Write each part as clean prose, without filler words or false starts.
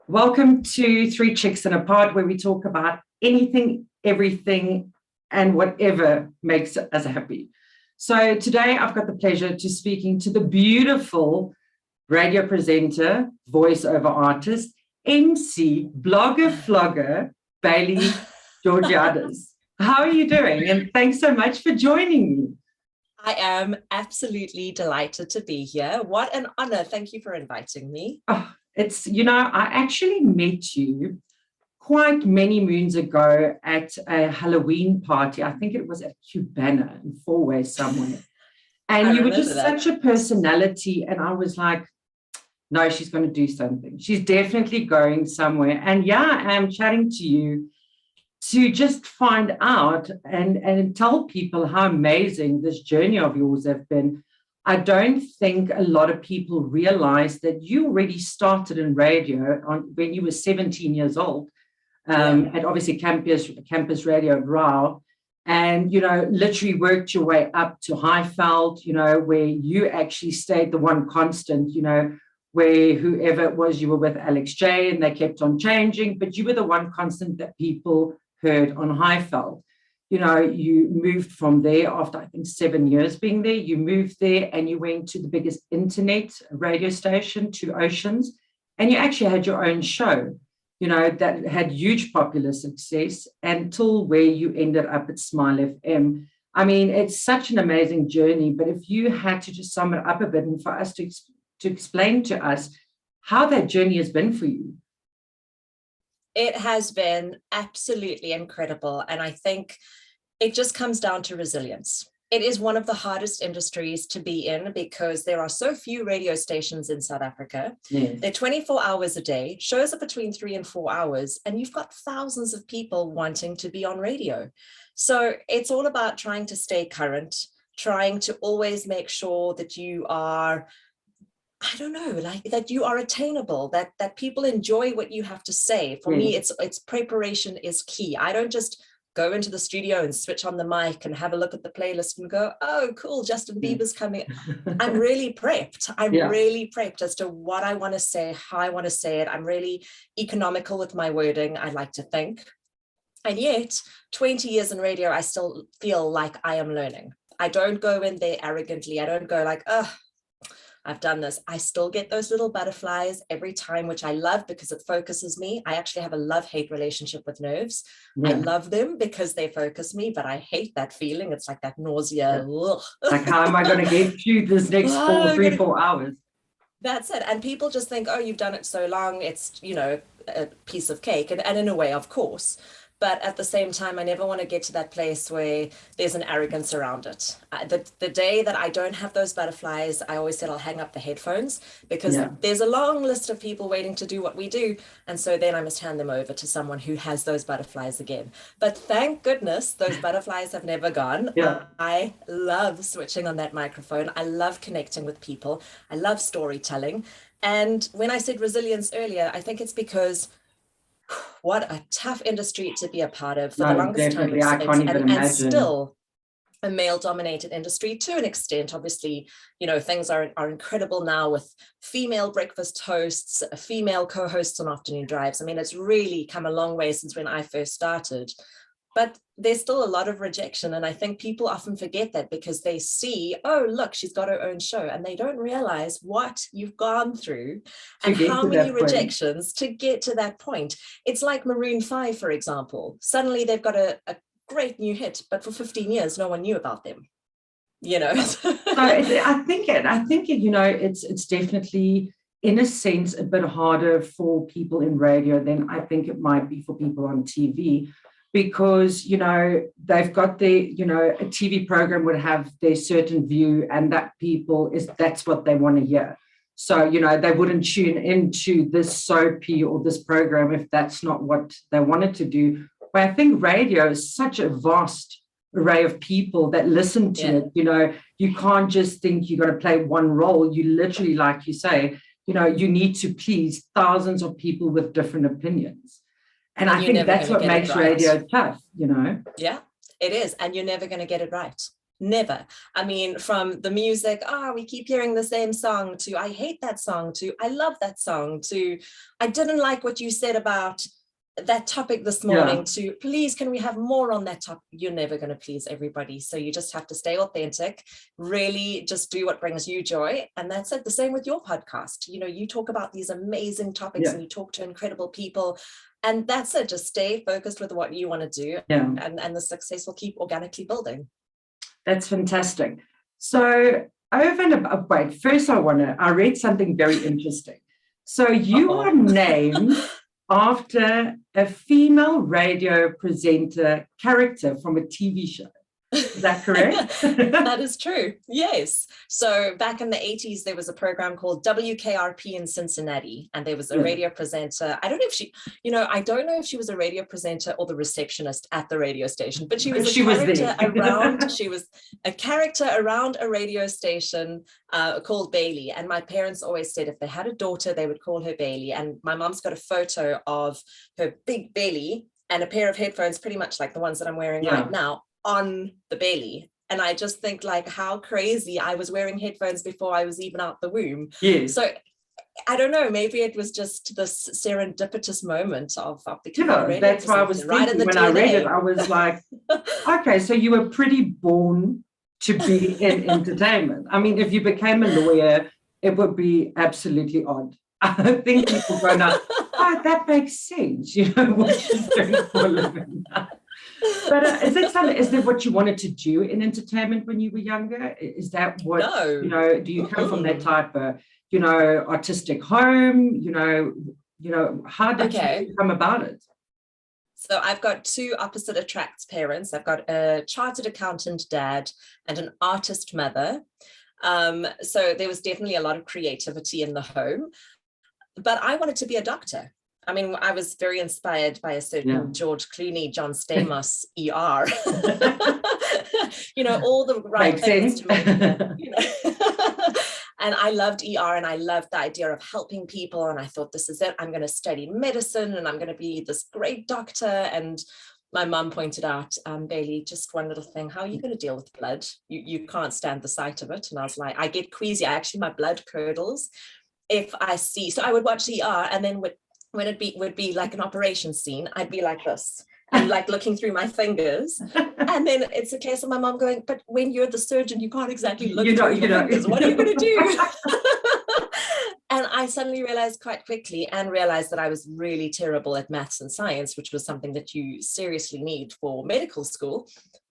Welcome to Three Chicks and a Pod, where we talk about anything, everything, and whatever makes us happy. So today I've got the pleasure to speaking to the beautiful radio presenter, voiceover artist, MC, blogger, flogger, Bailey Georgiades. How are you doing? And thanks so much for joining me. I am absolutely delighted to be here. What an honor. Thank you for inviting me. Oh, I actually met you quite many moons ago at a Halloween party. I think it was at Cubana in Fourway somewhere. And you were just such a personality. And I was like, no, she's going to do something. She's definitely going somewhere. And yeah, I am chatting to you to just find out and tell people how amazing this journey of yours have been. I don't think a lot of people realize that you already started in radio when you were 17 years old, at obviously campus radio at Rao, and, literally worked your way up to Highveld, where you actually stayed the one constant, where whoever it was, you were with Alex J and they kept on changing, but you were the one constant that people heard on Highveld. You moved from there after, I think, 7 years being there. You moved there and you went to the biggest internet radio station, Two Oceans, and you actually had your own show, that had huge popular success until where you ended up at Smile FM. I mean, it's such an amazing journey, but if you had to just sum it up a bit and for us to explain to us how that journey has been for you. It has been absolutely incredible. And I think it just comes down to resilience. It is one of the hardest industries to be in because there are so few radio stations in South Africa. Yes. They're 24 hours a day, shows are between 3 and 4 hours, and you've got thousands of people wanting to be on radio. So it's all about trying to stay current, trying to always make sure that you are, that you are attainable, that people enjoy what you have to say. For me, it's preparation is key. I don't just go into the studio and switch on the mic and have a look at the playlist and go, oh, cool, Justin Bieber's coming. I'm really prepped. I'm really prepped as to what I want to say, how I want to say it. I'm really economical with my wording, I like to think. And yet, 20 years in radio, I still feel like I am learning. I don't go in there arrogantly. I don't go like, oh, I've done this. I still get those little butterflies every time, which I love because it focuses me. I actually have a love-hate relationship with nerves. Yeah. I love them because they focus me, but I hate that feeling. It's like that nausea. Yeah. Like, how am I going to get through this next 4 hours? That's it. And people just think, oh, you've done it so long. It's, a piece of cake. And in a way, of course. But at the same time, I never want to get to that place where there's an arrogance around it. The day that I don't have those butterflies, I always said I'll hang up the headphones because there's a long list of people waiting to do what we do. And so then I must hand them over to someone who has those butterflies again. But thank goodness those butterflies have never gone. Yeah. I love switching on that microphone. I love connecting with people. I love storytelling. And when I said resilience earlier, I think it's because what a tough industry to be a part of for the longest time. I can't even imagine. And still a male-dominated industry to an extent. Obviously, things are incredible now with female breakfast hosts, female co-hosts on afternoon drives. I mean, it's really come a long way since when I first started. But there's still a lot of rejection. And I think people often forget that because they see, oh, look, she's got her own show. And they don't realize what you've gone through and how many rejections to get to that point. It's like Maroon 5, for example. Suddenly they've got a great new hit, but for 15 years, no one knew about them. So I think it's definitely, in a sense, a bit harder for people in radio than I think it might be for people on TV. Because, they've got their, a TV program would have their certain view and that's what they want to hear. So, they wouldn't tune into this soapy or this program if that's not what they wanted to do. But I think radio is such a vast array of people that listen to it. You can't just think you're going to play one role. You literally, like you say, you need to please thousands of people with different opinions. And I think that's what makes radio tough, Yeah, it is. And you're never going to get it right. Never. I mean, from the music, we keep hearing the same song, to I hate that song, to I love that song, to I didn't like what you said about that topic this morning, to please, can we have more on that topic? You're never going to please everybody. So you just have to stay authentic, really just do what brings you joy. And that's it. The same with your podcast. You know, you talk about these amazing topics and you talk to incredible people. And that's it. Just stay focused with what you want to do. And the success will keep organically building. That's fantastic. So over and above, wait, first I read something very interesting. So you are named after a female radio presenter character from a TV show. Is that correct? That is true. Yes. So back in the 80s, there was a program called WKRP in Cincinnati, and there was a radio presenter. I don't know if she was a radio presenter or the receptionist at the radio station, but she was she was a character around a radio station called Bailey. And my parents always said if they had a daughter, they would call her Bailey. And my mom's got a photo of her big Bailey and a pair of headphones, pretty much like the ones that I'm wearing right now, on the Bailey. And I just think, like, how crazy. I was wearing headphones before I was even out the womb. Yes. So I don't know, maybe it was just this serendipitous moment of becoming a radio that's why I was thinking when I read it, I was like, okay, so you were pretty born to be in entertainment. I mean, if you became a lawyer, it would be absolutely odd. I think people go now, that makes sense, you know, what she's doing for a living. But is that what you wanted to do in entertainment when you were younger? Is that what, you know, do you come from that type of, you know, artistic home, you know, how did you come about it? So I've got two opposite attracts parents. I've got a chartered accountant dad and an artist mother. So there was definitely a lot of creativity in the home, but I wanted to be a doctor. I mean, I was very inspired by a certain George Clooney, John Stamos, ER. You know, all the right things to make it, you know. And I loved ER, and I loved the idea of helping people. And I thought, this is it. I'm going to study medicine and I'm going to be this great doctor. And my mum pointed out, Bailey, just one little thing. How are you going to deal with blood? You can't stand the sight of it. And I was like, I get queasy. My blood curdles if I see. So I would watch ER, and then when it would be like an operation scene, I'd be like this and like looking through my fingers. And then it's a case of my mom going, but when you're the surgeon, you can't exactly look through your fingers. What are you going to do? And I suddenly realized quite quickly that I was really terrible at maths and science, which was something that you seriously need for medical school,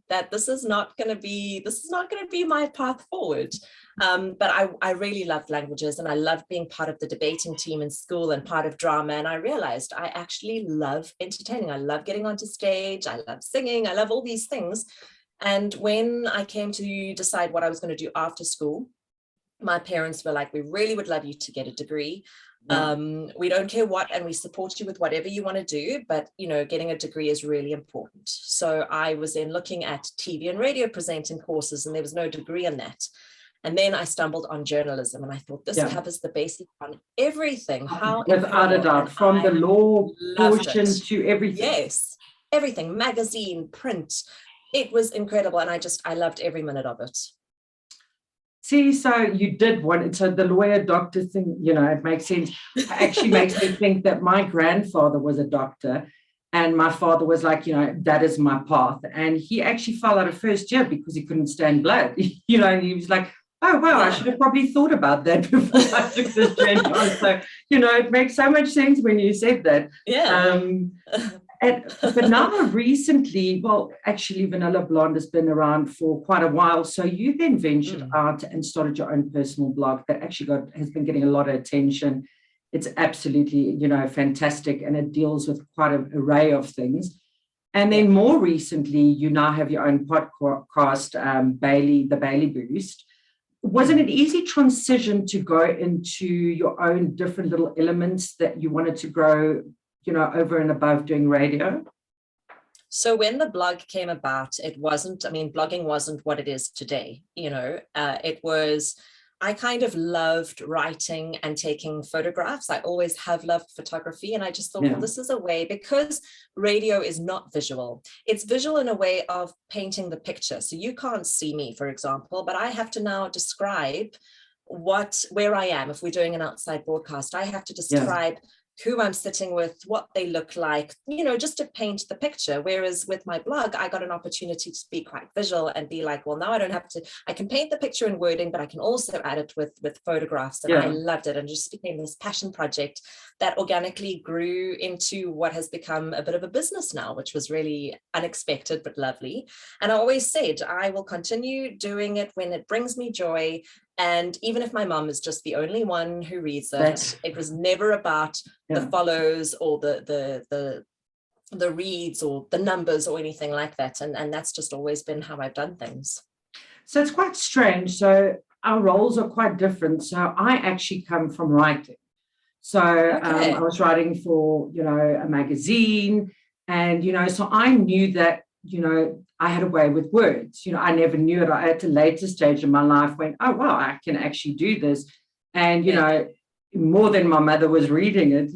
that this is not going to be my path forward. But I really loved languages, and I loved being part of the debating team in school and part of drama. And I realized I actually love entertaining. I love getting onto stage. I love singing. I love all these things. And when I came to decide what I was going to do after school, my parents were like, we really would love you to get a degree. We don't care what, and we support you with whatever you want to do, but you know, getting a degree is really important. So I was then looking at TV and radio presenting courses, and there was no degree in that. And then I stumbled on journalism, and I thought, this covers the basic on everything. Without a doubt, from the law portion to everything. Yes, everything, magazine, print. It was incredible, and I loved every minute of it. See, so you did want, so the lawyer doctor thing, you know, it makes sense. It actually makes me think that my grandfather was a doctor, and my father was like, you know, that is my path. And he actually fell out of first year because he couldn't stand blood, you know, and he was like, oh, wow, I should have probably thought about that before I took this journey on. So, you know, it makes so much sense when you said that. Yeah. But now recently, well, actually, Vanilla Blonde has been around for quite a while. So you then ventured out and started your own personal blog that actually has been getting a lot of attention. It's absolutely, you know, fantastic. And it deals with quite an array of things. And then more recently, you now have your own podcast, the Bailey Boost. Was it an easy transition to go into your own different little elements that you wanted to grow, you know, over and above doing radio? So when the blog came about, blogging wasn't what it is today. You know, I kind of loved writing and taking photographs. I always have loved photography. And I just thought, well, this is a way, because radio is not visual. It's visual in a way of painting the picture. So you can't see me, for example, but I have to now describe where I am. If we're doing an outside broadcast, I have to describe who I'm sitting with, what they look like, just to paint the picture. Whereas with my blog, I got an opportunity to be quite visual and be like, well, now I don't have to, I can paint the picture in wording, but I can also add it with photographs. And I loved it, and just became this passion project that organically grew into what has become a bit of a business now, which was really unexpected, but lovely. And I always said, I will continue doing it when it brings me joy. And even if my mum is just the only one who reads it, it was never about the follows or the reads or the numbers or anything like that. And that's just always been how I've done things. So it's quite strange. So our roles are quite different. So I actually come from writing. So I was writing for, a magazine, and, so I knew that, I had a way with words. I never knew it. I at a later stage in my life went, oh, wow, I can actually do this. And, more than my mother was reading it,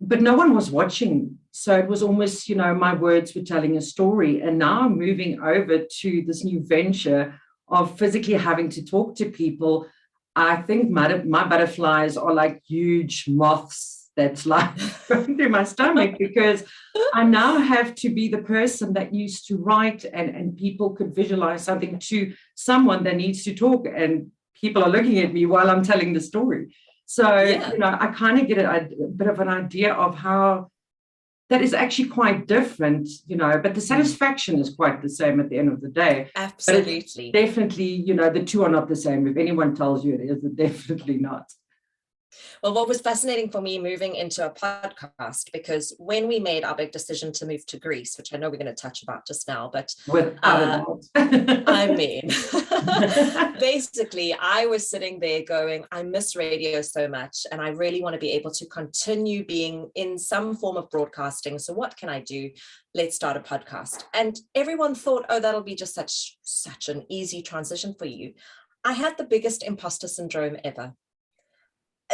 but no one was watching. So it was almost, my words were telling a story. And now I'm moving over to this new venture of physically having to talk to people. I think my butterflies are like huge moths that's like going through my stomach, because I now have to be the person that used to write, and people could visualize something to someone that needs to talk, and people are looking at me while I'm telling the story. So, I kind of get a bit of an idea of how that is actually quite different, but the satisfaction is quite the same at the end of the day. Absolutely. Definitely, the two are not the same. If anyone tells you it is, it's definitely not. Well, what was fascinating for me moving into a podcast, because when we made our big decision to move to Greece, which I know we're going to touch about just now, but I mean, basically, I was sitting there going, I miss radio so much, and I really want to be able to continue being in some form of broadcasting. So what can I do? Let's start a podcast. And everyone thought, oh, that'll be just such an easy transition for you. I had the biggest imposter syndrome ever.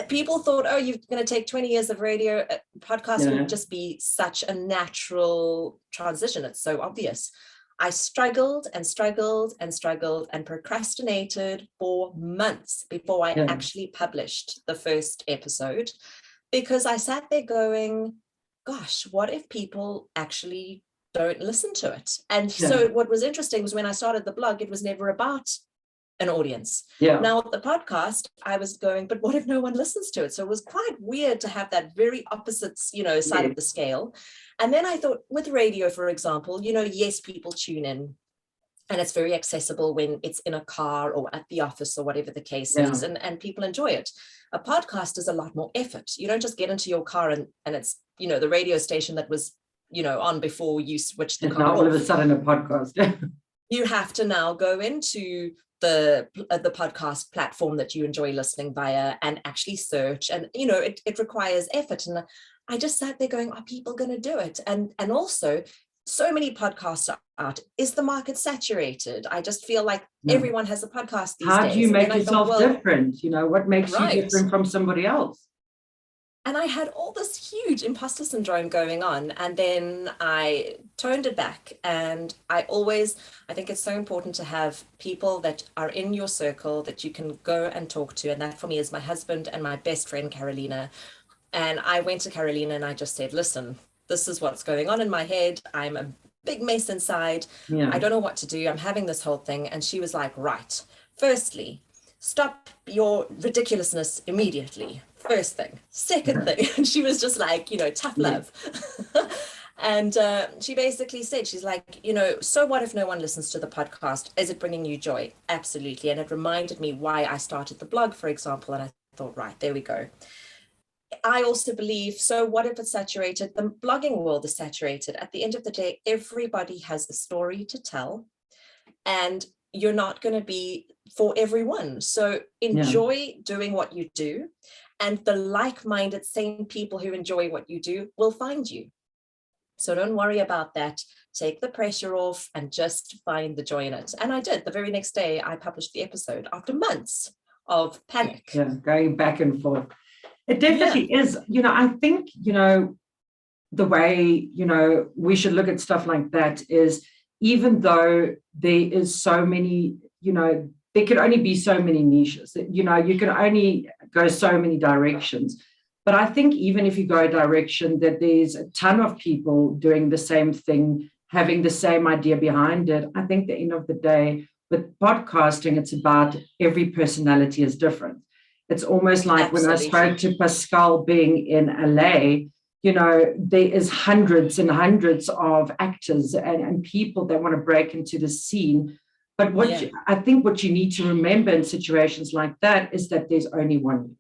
People thought, oh, you're going to take 20 years of radio. Podcast will just be such a natural transition. It's so obvious. I struggled and struggled and struggled and procrastinated for months before I actually published the first episode, because I sat there going, gosh, what if people actually don't listen to it? And so what was interesting was when I started the blog, it was never about an audience. Now with the podcast, I was going, but what if no one listens to it? So it was quite weird to have that very opposite, side of the scale. And then I thought, with radio, for example, yes, people tune in, and it's very accessible when it's in a car or at the office or whatever the case is, and people enjoy it. A podcast is a lot more effort. You don't just get into your car and it's, the radio station that was, on before you switched the car. All of a sudden a podcast. You have to now go into the podcast platform that you enjoy listening via and actually search, and it requires effort. And I just sat there going, are people going to do it? And also, so many podcasts are out. Is the market saturated? I just feel like everyone has a podcast these days. How do you make yourself different? What makes you different from somebody else? And I had all this huge imposter syndrome going on. And then I toned it back. And I think it's so important to have people that are in your circle that you can go and talk to. And that for me is my husband and my best friend, Carolina. And I went to Carolina and I just said, listen, this is what's going on in my head. I'm a big mess inside. I don't know what to do. I'm having this whole thing. And she was like, right, firstly, stop your ridiculousness immediately. First thing. Second thing. And she was just like, tough love. And she basically said, she's like, so what if no one listens to the podcast? Is it bringing you joy? Absolutely. And it reminded me why I started the blog, for example. And I thought, right, there we go. I also believe, so what if it's saturated? The blogging world is saturated. At the end of the day, everybody has a story to tell, and you're not going to be for everyone. So enjoy doing what you do, and the like-minded, same people who enjoy what you do will find you. So don't worry about that. take the pressure off, and just find the joy in it. And I did. The very next day, I published the episode after months of panic. Yeah, going back and forth. It definitely is. I think, the way, we should look at stuff like that is, even though there is so many, there could only be so many niches, you can only go so many directions. But I think even if you go a direction, that there's a ton of people doing the same thing, having the same idea behind it. I think at the end of the day, with podcasting, it's about every personality is different. It's almost like Absolutely. When I spoke to Pascal being in LA, there is hundreds and hundreds of actors and people that want to break into the scene. But I think what you need to remember in situations like that is that there's only one.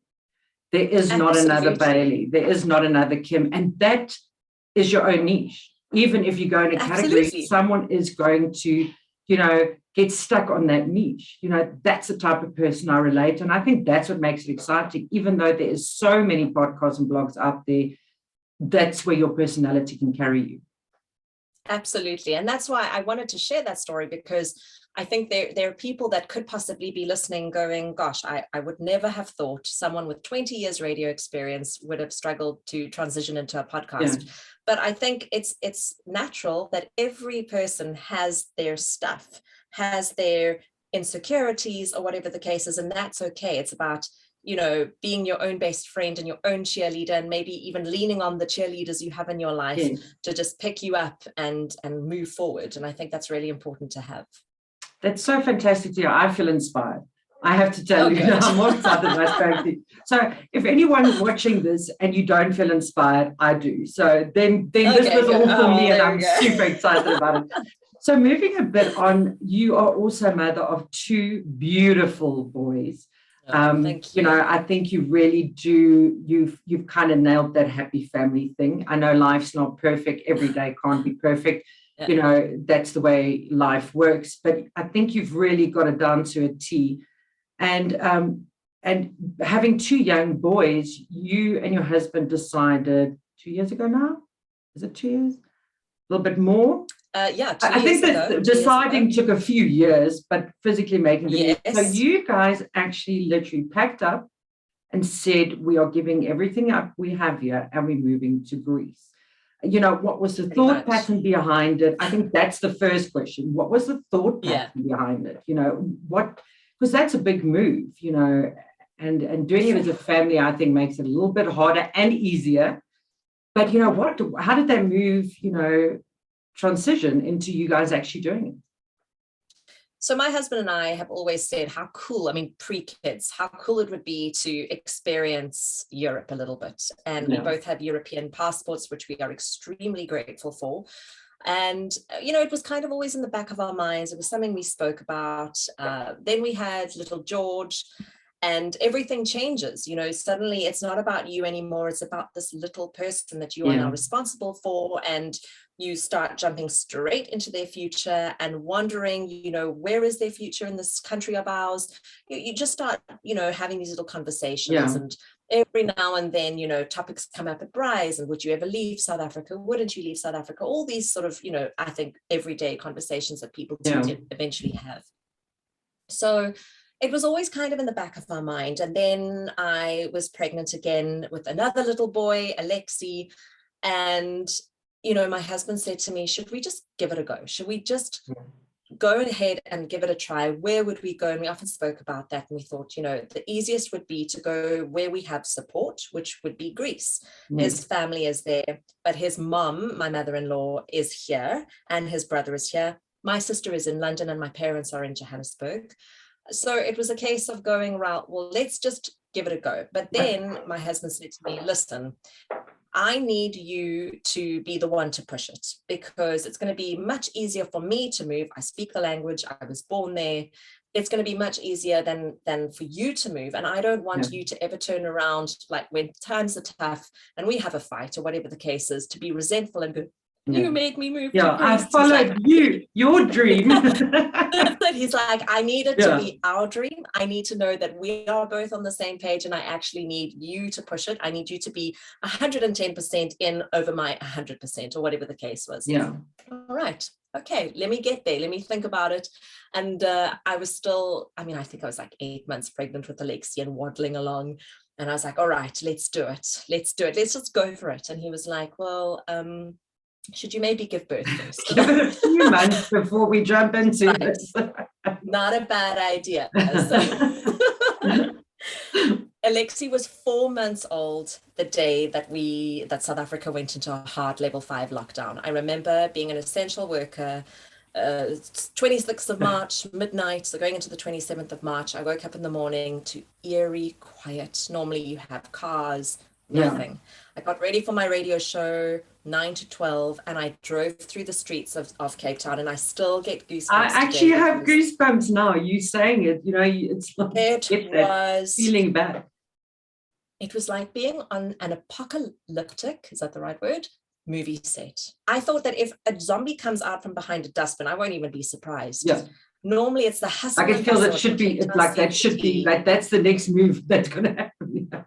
There is not another Bailey. There is not another Kim. And that is your own niche. Even if you go in a category, someone is going to, get stuck on that niche. That's the type of person I relate to. And I think that's what makes it exciting. Even though there is so many podcasts and blogs out there, that's where your personality can carry you. Absolutely. And that's why I wanted to share that story, because I think there are people that could possibly be listening going, gosh, I would never have thought someone with 20 years radio experience would have struggled to transition into a podcast. Yeah. But I think it's natural that every person has their stuff, has their insecurities or whatever the case is, and that's okay. It's about being your own best friend and your own cheerleader, and maybe even leaning on the cheerleaders you have in your life to just pick you up and move forward. And I think that's really important to have. That's so fantastic to hear. I feel inspired. I have to tell you, I'm more excited than I spoke to. So if anyone's watching this and you don't feel inspired, I do. So then this was all for me, and I'm super excited about it. So moving a bit on, you are also mother of two beautiful boys. Thank you. I think you really do. You've kind of nailed that happy family thing. I know life's not perfect. Every day can't be perfect. Yeah. That's the way life works. But I think you've really got it down to a T. And having two young boys, you and your husband decided 2 years ago now. Is it 2 years? A little bit more. Yeah, I think that deciding took a few years, but physically making the move. So you guys actually literally packed up and said, we are giving everything up we have here and we're moving to Greece. What was the thought pattern behind it? I think that's the first question. What was the thought pattern behind it? Because that's a big move, and doing it as a family, I think, makes it a little bit harder and easier. But how did that move, transition into you guys actually doing it? So my husband and I have always said how cool, pre-kids, how cool it would be to experience Europe a little bit. And we both have European passports, which we are extremely grateful for. And, it was kind of always in the back of our minds. It was something we spoke about. Then we had little George, and everything changes. Suddenly it's not about you anymore. It's about this little person that you are now responsible for. And you start jumping straight into their future and wondering, where is their future in this country of ours? You just start, having these little conversations. And every now and then, topics come up at Bryce, and would you ever leave South Africa? Wouldn't you leave South Africa? All these sort of, I think everyday conversations that people do eventually have. So it was always kind of in the back of my mind. And then I was pregnant again with another little boy, Alexi. And, my husband said to me, should we just give it a go? Should we just go ahead and give it a try? Where would we go? And we often spoke about that. And we thought, the easiest would be to go where we have support, which would be Greece. His family is there, but his mom, my mother-in-law, is here, and his brother is here. My sister is in London, and my parents are in Johannesburg. So it was a case of going, well, let's just give it a go. But then my husband said to me, listen, I need you to be the one to push it, because it's going to be much easier for me to move. I speak the language. I was born there. It's going to be much easier than for you to move. And I don't want you to ever turn around, like when times are tough and we have a fight or whatever the case is, to be resentful and go, You made me move Yeah, to Greece. I followed your dream. He's like, I need it to be our dream. I need to know that we are both on the same page, and I actually need you to push it. I need you to be 110% in over my 100%, or whatever the case was. Yeah. All right. Okay, let me get there. Let me think about it. And I was still, I think I was like 8 months pregnant with Alexi and waddling along. And I was like, all right, let's do it. Let's do it. Let's just go for it. And he was like, well, should you maybe give birth first? Give it a few months before we jump into this. Not a bad idea. So Alexi was 4 months old the day that South Africa went into a hard level 5 lockdown. I remember being an essential worker, 26th of March, midnight, so going into the 27th of March. I woke up in the morning to eerie quiet. Normally you have cars, nothing. I got ready for my radio show 9 to 12, and I drove through the streets of Cape Town, and I still get goosebumps. I actually have goosebumps now. You saying it, it's like it was feeling bad. It was like being on an apocalyptic, is that the right word, movie set. I thought that if a zombie comes out from behind a dustbin, I won't even be surprised. Yeah. Normally it's the hustle. I can feel that should be like that should be like that's the next move that's going to happen. Yeah.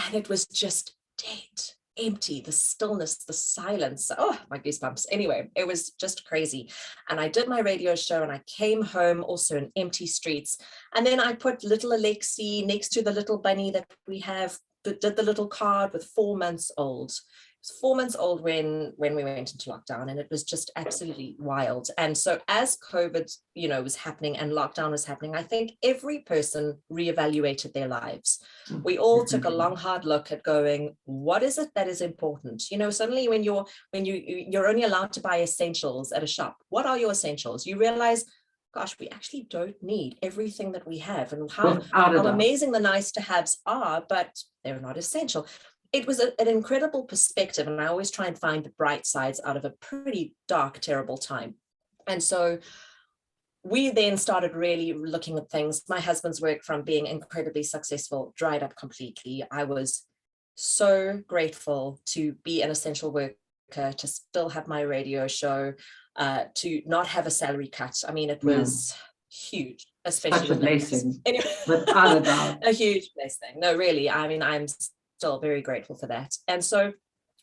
And it was just dead, empty, the stillness, the silence. Oh, my goosebumps. Anyway, it was just crazy. And I did my radio show, and I came home also in empty streets. And then I put little Alexi next to the little bunny that we have, did the little card with 4 months old. It was 4 months old when we went into lockdown, and it was just absolutely wild. And so as COVID, was happening and lockdown was happening, I think every person reevaluated their lives. We all took a long, hard look at going, what is it that is important? Suddenly when you're only allowed to buy essentials at a shop, what are your essentials? You realize, gosh, we actually don't need everything that we have, and how amazing the nice to haves are, but they're not essential. It was an incredible perspective, and I always try and find the bright sides out of a pretty dark, terrible time. And so we then started really looking at things. My husband's work, from being incredibly successful, dried up completely. I was so grateful to be an essential worker, to still have my radio show, to not have a salary cut. It was huge, especially such a blessing. Anyway, without a doubt. A huge blessing. No, really. I'm still very grateful for that. And so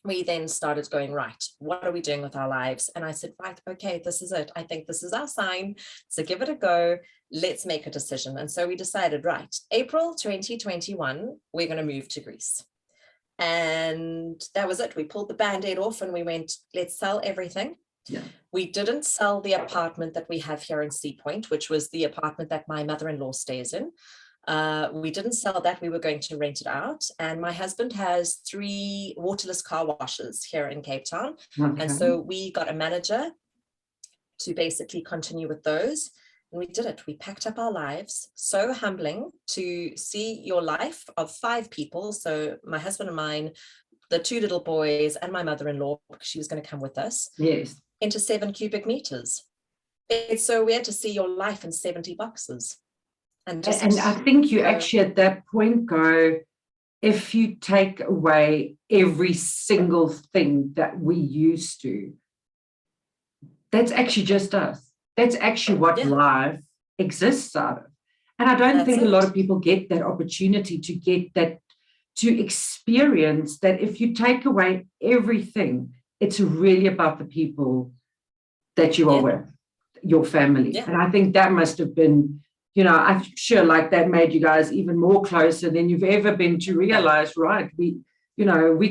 we then started going, right, what are we doing with our lives? And I said, right, okay, this is it. I think this is our sign. So give it a go. Let's make a decision. And so we decided, right, April 2021, we're going to move to Greece. And that was it. We pulled the Band-Aid off and we went, let's sell everything. Yeah. We didn't sell the apartment that we have here in Sea Point, which was the apartment that my mother-in-law stays in. We didn't sell that. We were going to rent it out. And my husband has 3 waterless car washes here in Cape Town. Okay. And so we got a manager to basically continue with those. And we did it. We packed up our lives. So humbling to see your life of 5 people. So my husband and mine, the 2 little boys, and my mother-in-law, because she was going to come with us. Yes. Into 7 cubic meters. It's so weird to see your life in 70 boxes. And I think you actually at that point go, if you take away every single thing that we used to, that's actually just us. That's actually what life exists out of. And I don't think a lot of people get that opportunity to get that, to experience that. If you take away everything, it's really about the people that you are with, your family. And I think that must have been, I'm sure like that made you guys even more closer than you've ever been, to realize, right, we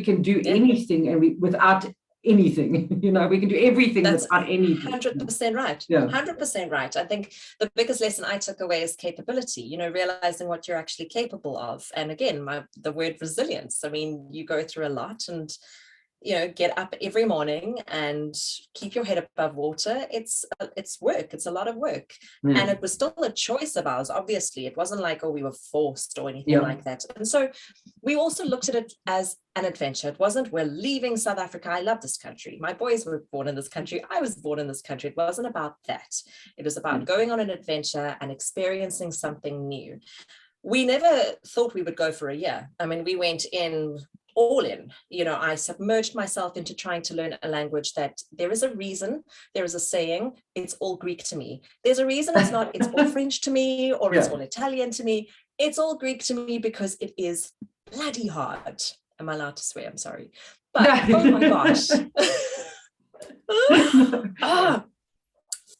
can do anything, and without anything, we can do everything without anything. 100% right. Yeah. 100% right. I think the biggest lesson I took away is capability, realizing what you're actually capable of. And again, the word resilience. You go through a lot, and get up every morning and keep your head above water. It's work. It's a lot of work. And it was still a choice of ours. Obviously, it wasn't like, we were forced or anything like that. And so we also looked at it as an adventure. It wasn't, we're leaving South Africa. I love this country. My boys were born in this country. I was born in this country. It wasn't about that. It was about going on an adventure and experiencing something new. We never thought we would go for a year. We went in all in. I submerged myself into trying to learn a language that there is a reason, there is a saying, it's all Greek to me. There's a reason it's all French to me, or it's all Italian to me. It's all Greek to me because it is bloody hard. Am I allowed to swear? I'm sorry. But oh my gosh.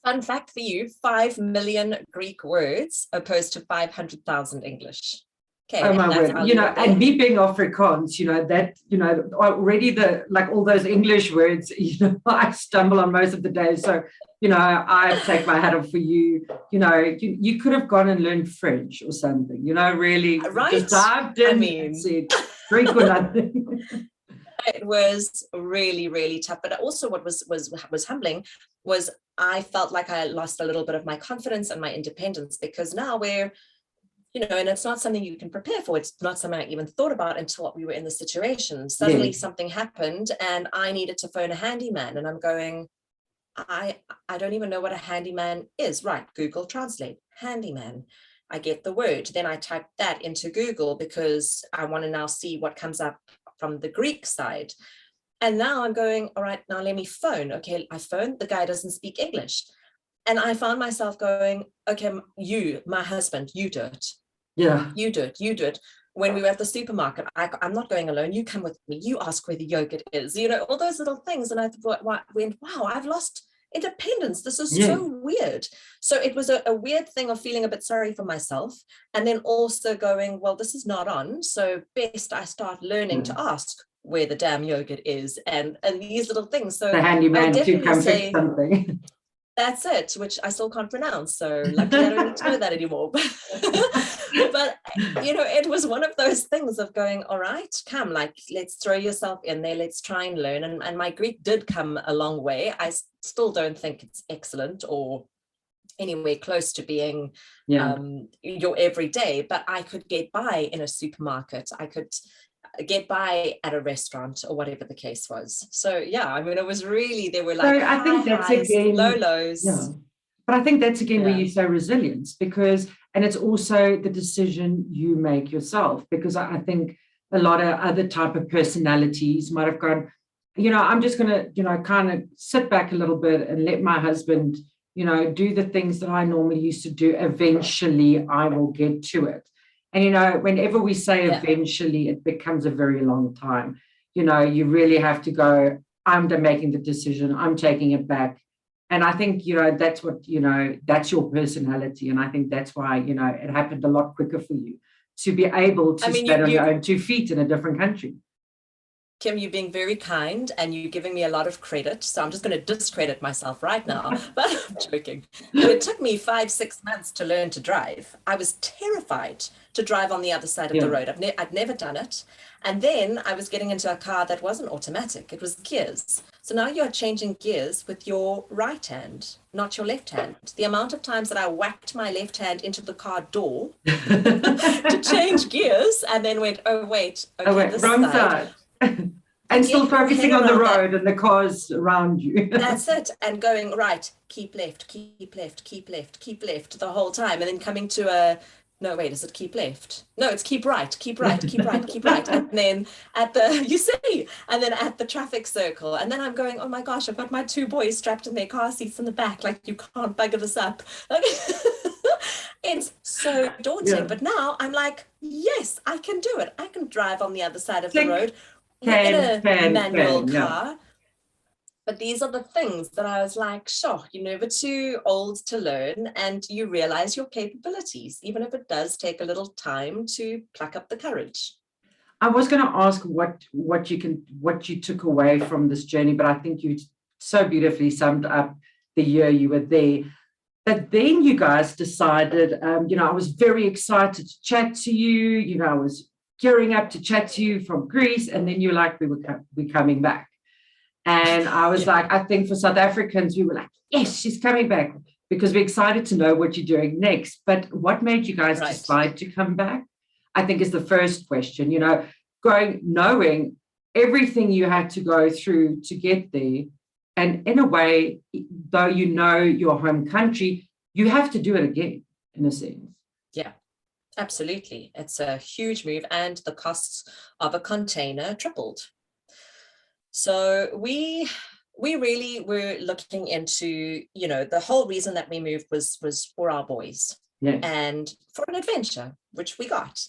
Fun fact for you, 5 million Greek words opposed to 500,000 English. Okay. Oh my word. And me being Afrikaans, already all those English words, I stumble on most of the day. So, I take my hat off for you. You could have gone and learned French or something, really. Right. Just dived in and said, Greek or nothing. It was really, really tough. But also what was humbling was I felt like I lost a little bit of my confidence and my independence, because now we're, and it's not something you can prepare for. It's not something I even thought about until we were in the situation. Suddenly something happened and I needed to phone a handyman, and I'm going, I don't even know what a handyman is. Right, Google Translate, handyman. I get the word. Then I type that into Google because I want to now see what comes up from the Greek side. And now I'm going, all right, now let me phone. Okay, I phoned, the guy doesn't speak English. And I found myself going, okay, my husband, you do it. Yeah. You do it. When we were at the supermarket, I'm not going alone. You come with me. You ask where the yogurt is, all those little things. And I went, wow, I've lost independence. This is so weird. So it was a weird thing of feeling a bit sorry for myself. And then also going, well, this is not on. So best I start learning to ask where the damn yogurt is and these little things. So the handyman to come fix something. That's it, which I still can't pronounce. So luckily I don't need to know that anymore. But, it was one of those things of going, all right, come, let's throw yourself in there. Let's try and learn. And my Greek did come a long way. I still don't think it's excellent or anywhere close to being your everyday, but I could get by in a supermarket. I could get by at a restaurant or whatever the case was. So it was really, there were I think that's highs, again low lows. Yeah. But I think that's again where you say resilience, and it's also the decision you make yourself, because I think a lot of other type of personalities might have gone, I'm just going to, kind of sit back a little bit and let my husband, do the things that I normally used to do. Eventually I will get to it. And, whenever we say eventually, it becomes a very long time. You really have to go, I'm making the decision, I'm taking it back. And I think, that's what, that's your personality. And I think that's why, it happened a lot quicker for you to be able to stand on your own 2 feet in a different country. Kim, you're being very kind and you're giving me a lot of credit. So I'm just going to discredit myself right now, but I'm joking. But it took me 5-6 months to learn to drive. I was terrified to drive on the other side of the road. I'd never done it. And then I was getting into a car that wasn't automatic. It was gears. So now you're changing gears with your right hand, not your left hand. The amount of times that I whacked my left hand into the car door to change gears and then went, oh, wait, this wrong side. And still focusing on the road and the cars around you. That's it. And going, right, keep left, keep left, keep left, keep left the whole time. And then coming to no, wait, is it keep left? No, it's keep right, keep right, keep right, keep right. And then and then at the traffic circle. And then I'm going, oh my gosh, I've got my 2 boys strapped in their car seats in the back. You can't bugger this up. It's so daunting. But now I'm like, yes, I can do it. I can drive on the other side of the road. In a manual car. But these are the things that I was like, sure, you're never too old to learn, and you realize your capabilities, even if it does take a little time to pluck up the courage. I was going to ask what you took away from this journey, but I think you so beautifully summed up the year you were there. But then you guys decided, I was very excited to chat to you. I was gearing up to chat to you from Greece, and then you're like, we're coming back. And I was like, I think for South Africans, we were like, yes, she's coming back, because we're excited to know what you're doing next. But what made you guys decide to come back, I think, is the first question. Knowing everything you had to go through to get there. And in a way, though your home country, you have to do it again, in a sense. Yeah. Absolutely. It's a huge move, and the costs of a container tripled. So we really were looking into, the whole reason that we moved was for our boys. Yes. And for an adventure, which we got.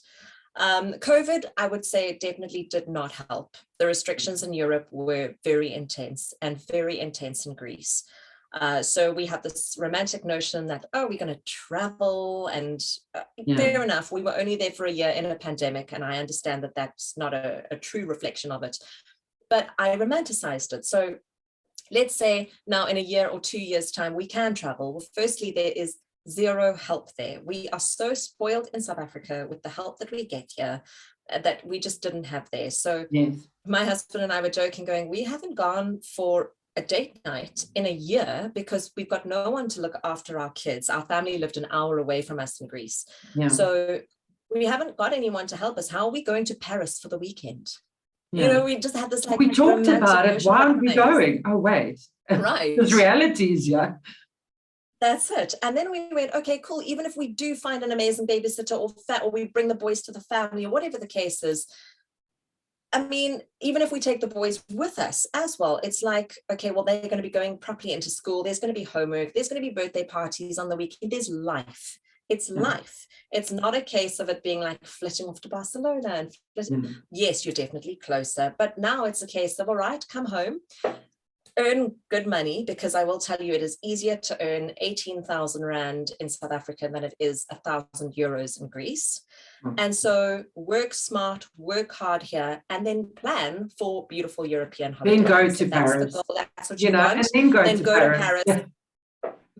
COVID, I would say, definitely did not help. The restrictions in Europe were very intense, and very intense in Greece. So we had this romantic notion that, we're going to travel, and fair enough. We were only there for a year in a pandemic, and I understand that that's not a true reflection of it, but I romanticized it. So let's say now in a year or 2 years' time, we can travel. Well, firstly, there is zero help there. We are so spoiled in South Africa with the help that we get here that we just didn't have there. So my husband and I were joking, going, we haven't gone for a date night in a year because we've got no one to look after our kids. Our family lived an hour away from us in Greece. So we haven't got anyone to help us. How are we going to Paris for the weekend? We just had this we talked about it. Why aren't we going? Oh, wait. Right. Because reality is, That's it. And then we went, okay, cool. Even if we do find an amazing babysitter or we bring the boys to the family or whatever the case is, I mean, even if we take the boys with us as well, it's like, okay, well, they're going to be going properly into school. There's going to be homework. There's going to be birthday parties on the weekend. There's life. It's life. It's not a case of it being like flitting off to Barcelona. Yes, you're definitely closer. But now it's a case of, all right, come home, earn good money, because I will tell you, it is easier to earn 18,000 Rand in South Africa than it is 1,000 euros in Greece. And so work smart, work hard here, and then plan for beautiful European holidays. Then go to Paris. That's what you want. And then go to Paris. Yeah.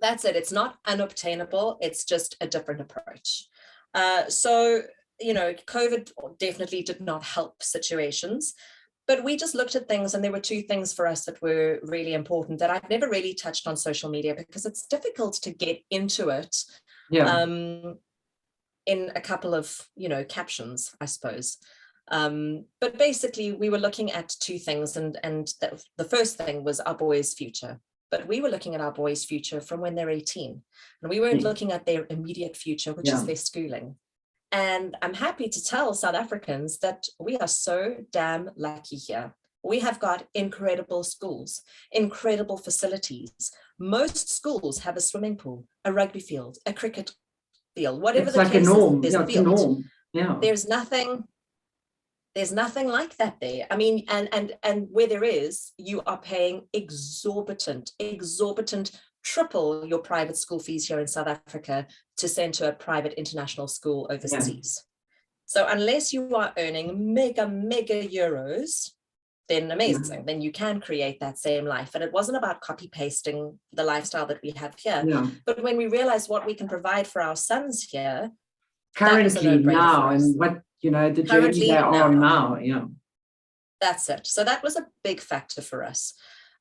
That's it. It's not unobtainable. It's just a different approach. So, COVID definitely did not help situations. But we just looked at things, and there were two things for us that were really important that I've never really touched on social media because it's difficult to get into it in a couple of, captions, I suppose. But basically, we were looking at two things, and the first thing was our boys' future. But we were looking at our boys' future from when they're 18, and we weren't looking at their immediate future, which is their schooling. And I'm happy to tell South Africans that we are so damn lucky here. We have got incredible schools, incredible facilities. Most schools have a swimming pool, a rugby field, a cricket field, whatever the case is. There's a field. There's nothing like that there. I mean, and where there is, you are paying exorbitant, triple your private school fees here in South Africa to send to a private international school overseas. So unless you are earning mega euros, then amazing. Then you can create that same life. And it wasn't about copy pasting the lifestyle that we have here. But when we realize what we can provide for our sons here, currently now, and what, the journey they are on now. That's it. So that was a big factor for us.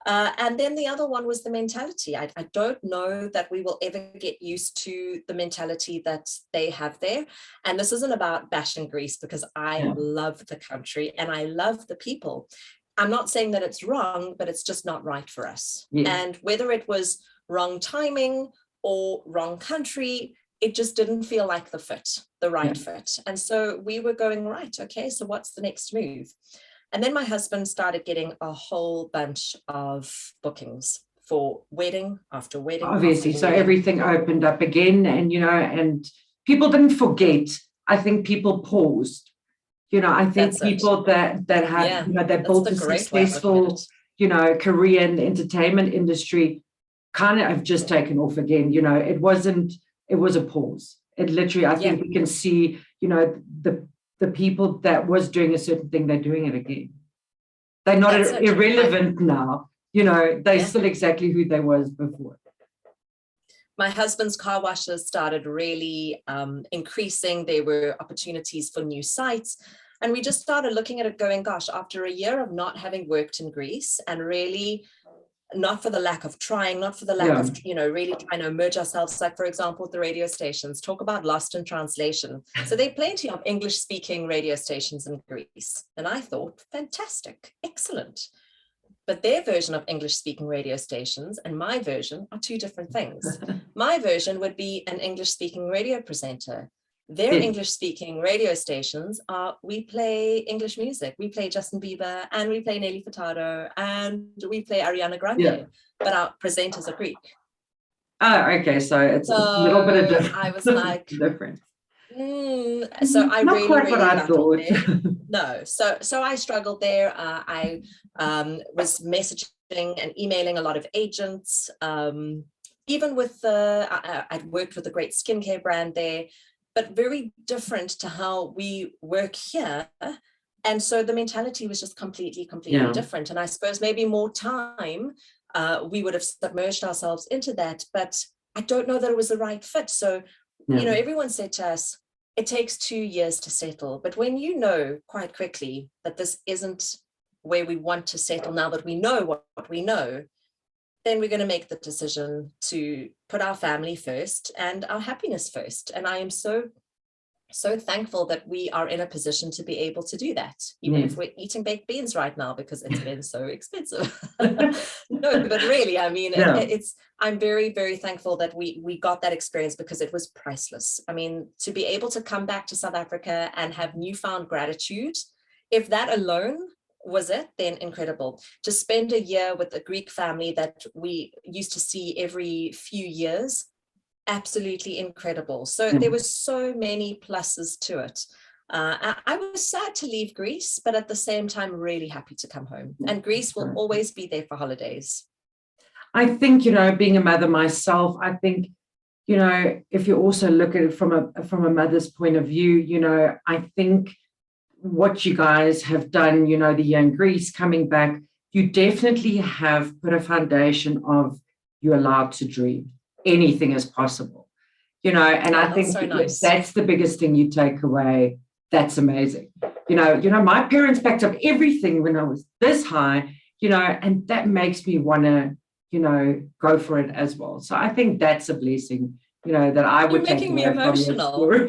And then the other one was the mentality. I don't know that we will ever get used to the mentality that they have there. And this isn't about bashing Greece, because I love the country and I love the people. I'm not saying that it's wrong, but it's just not right for us. And whether it was wrong timing or wrong country, it just didn't feel like the right fit. And so we were going, right, okay, so what's the next move? And then my husband started getting a whole bunch of bookings for wedding after wedding. Obviously, so everything opened up again, and, and people didn't forget. I think people paused. I think people that had, that built a successful, career in the entertainment industry kind of have just taken off again. It was a pause. It literally, I think we can see, the people that was doing a certain thing, they're doing it again. They're not irrelevant now. They're still exactly who they was before. My husband's car washes started really increasing. There were opportunities for new sites. And we just started looking at it going, gosh, after a year of not having worked in Greece, and really not for the lack of trying, not for the lack of, really trying to merge ourselves. Like, for example, the radio stations, talk about lost in translation. So there are plenty of English speaking radio stations in Greece. And I thought, fantastic, excellent. But their version of English speaking radio stations and my version are two different things. My version would be an English speaking radio presenter. Their Yes. English-speaking radio stations we play English music. We play Justin Bieber, and we play Nelly Furtado, and we play Ariana Grande, Yeah. but our presenters are Greek. Oh, okay. So it's a little bit of different. I was like, different. So I Not really, quite really what I battled thought. there. No, so I struggled there. I was messaging and emailing a lot of agents. Even with I'd worked with a great skincare brand there, but very different to how we work here. And so the mentality was just completely Yeah. different. And I suppose maybe more time, we would have submerged ourselves into that, but I don't know that it was the right fit. So, Yeah. you know, everyone said to us, it takes 2 years to settle. But when you know quite quickly that this isn't where we want to settle, now that we know what we know, then we're going to make the decision to put our family first and our happiness first. And I am so thankful that we are in a position to be able to do that, even if we're eating baked beans right now because it's been so expensive. No, but really, I mean, I'm very, very thankful that we got that experience because it was priceless. I mean, to be able to come back to South Africa and have newfound gratitude, if that alone was it, then incredible. To spend a year with a Greek family that we used to see every few years, absolutely incredible. So there were so many pluses to it. I was sad to leave Greece, but at the same time, really happy to come home. And Greece will always be there for holidays. I think, you know, being a mother myself, I think, you know, if you also look at it from a mother's point of view, you know, I think what you guys have done, you know, the year in Greece, coming back, you definitely have put a foundation of you're allowed to dream. Anything is possible, you know, and I think so nice. That's the biggest thing you take away. That's amazing. You know, my parents backed up everything when I was this high, you know, and that makes me want to, you know, go for it as well. So I think that's a blessing, you know, that I would take away from your story.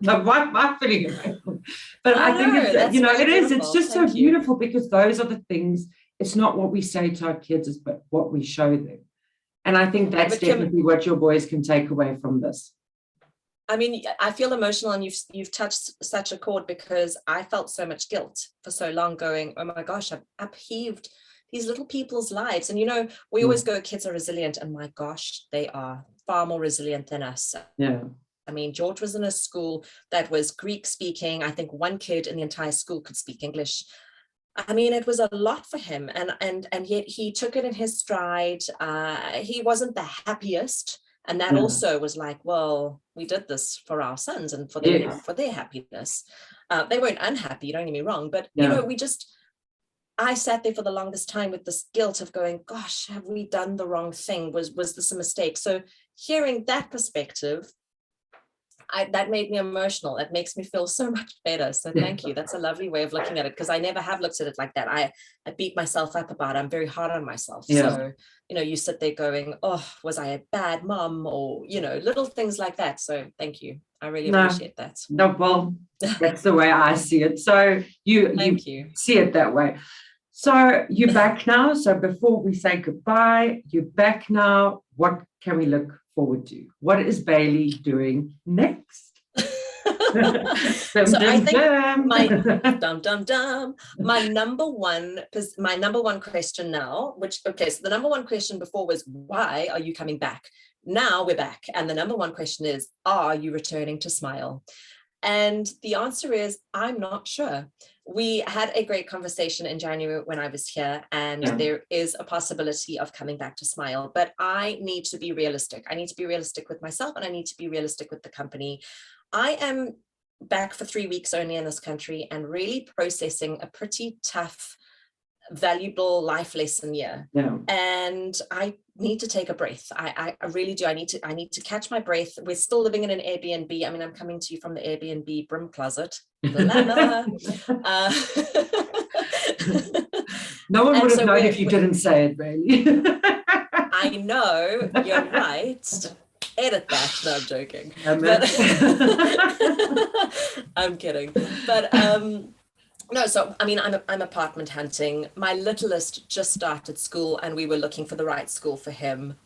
No, my feeling emotional. But I think it's, you know, it is. It's just so beautiful because those are the things. It's not what we say to our kids, but what we show them. And I think that's definitely what your boys can take away from this. I mean, I feel emotional, and you've touched such a chord because I felt so much guilt for so long going, oh my gosh, I've upheaved these little people's lives. And, you know, we always go, kids are resilient, and my gosh, they are far more resilient than us. Yeah. I mean, George was in a school that was Greek speaking. I think one kid in the entire school could speak English. I mean, it was a lot for him, and yet he took it in his stride. He wasn't the happiest, and that also was like, well, we did this for our sons and for their happiness. They weren't unhappy, don't get me wrong, but you know, I sat there for the longest time with this guilt of going, gosh, have we done the wrong thing? Was this a mistake? So hearing that perspective, that made me emotional. It makes me feel so much better. So thank you. That's a lovely way of looking at it, because I never have looked at it like that. I beat myself up about it. I'm very hard on myself. So, you know, you sit there going, oh, was I a bad mom? Or, you know, little things like that. So thank you. I really appreciate that. No, well, that's the way I see it. So you see it that way. So you're back now. So before we say goodbye, you're back now. What can we look forward to? What is Bailey doing next? So I think my number one question now, so the number one question before was, why are you coming back? Now we're back. And the number one question is, are you returning to Smile? And the answer is, I'm not sure. We had a great conversation in January when I was here, and there is a possibility of coming back to Smile, but I need to be realistic. I need to be realistic with myself, and I need to be realistic with the company. I am back for 3 weeks only in this country and really processing a pretty tough, valuable life lesson year. And I need to take a breath. I really do. I need to catch my breath. We're still living in an Airbnb. I mean, I'm coming to you from the Airbnb broom closet. No one would have known if you didn't say it, Bailey. I know, you're right. Edit that. No, I'm joking. I'm kidding. But no, so I mean, I'm apartment hunting. My littlest just started school, and we were looking for the right school for him.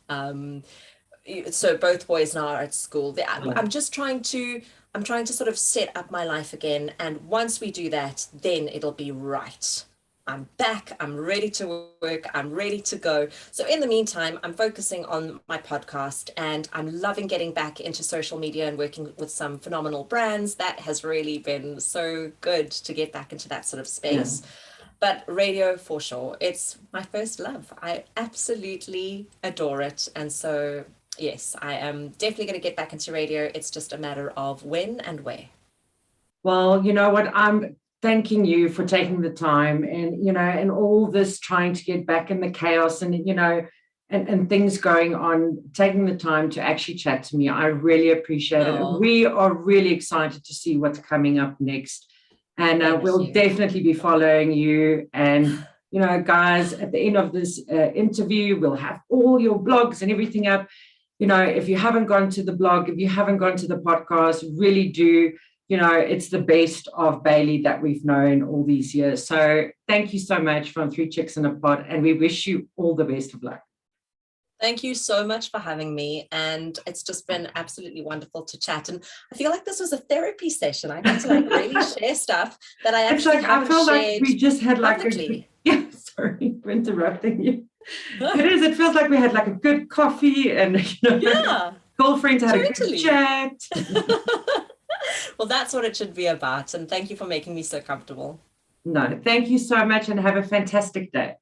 So both boys now are at school. I'm just trying to I'm trying to sort of set up my life again. And once we do that, then it'll be right. I'm back, I'm ready to work, I'm ready to go. So in the meantime, I'm focusing on my podcast, and I'm loving getting back into social media and working with some phenomenal brands. That has really been so good to get back into that sort of space. But radio, for sure, it's my first love. I absolutely adore it. And so, yes, I am definitely going to get back into radio. It's just a matter of when and where. Well, you know what? I'm thanking you for taking the time, and, and all this trying to get back in the chaos, and, and things going on, taking the time to actually chat to me. I really appreciate it. And we are really excited to see what's coming up next. And we'll definitely be following you. And, guys, at the end of this interview, we'll have all your blogs and everything up. If you haven't gone to the blog, if you haven't gone to the podcast, really do. It's the best of Bailey that we've known all these years. So thank you so much from Three Chicks in a Pod, and we wish you all the best of luck. Thank you so much for having me. And it's just been absolutely wonderful to chat. And I feel like this was a therapy session. I got to really share stuff that I actually haven't shared like we just had publicly. Sorry for interrupting you. It feels like we had like a good coffee, and girlfriends had a good chat. Well, that's what it should be about. And thank you for making me so comfortable. No, thank you so much, and have a fantastic day.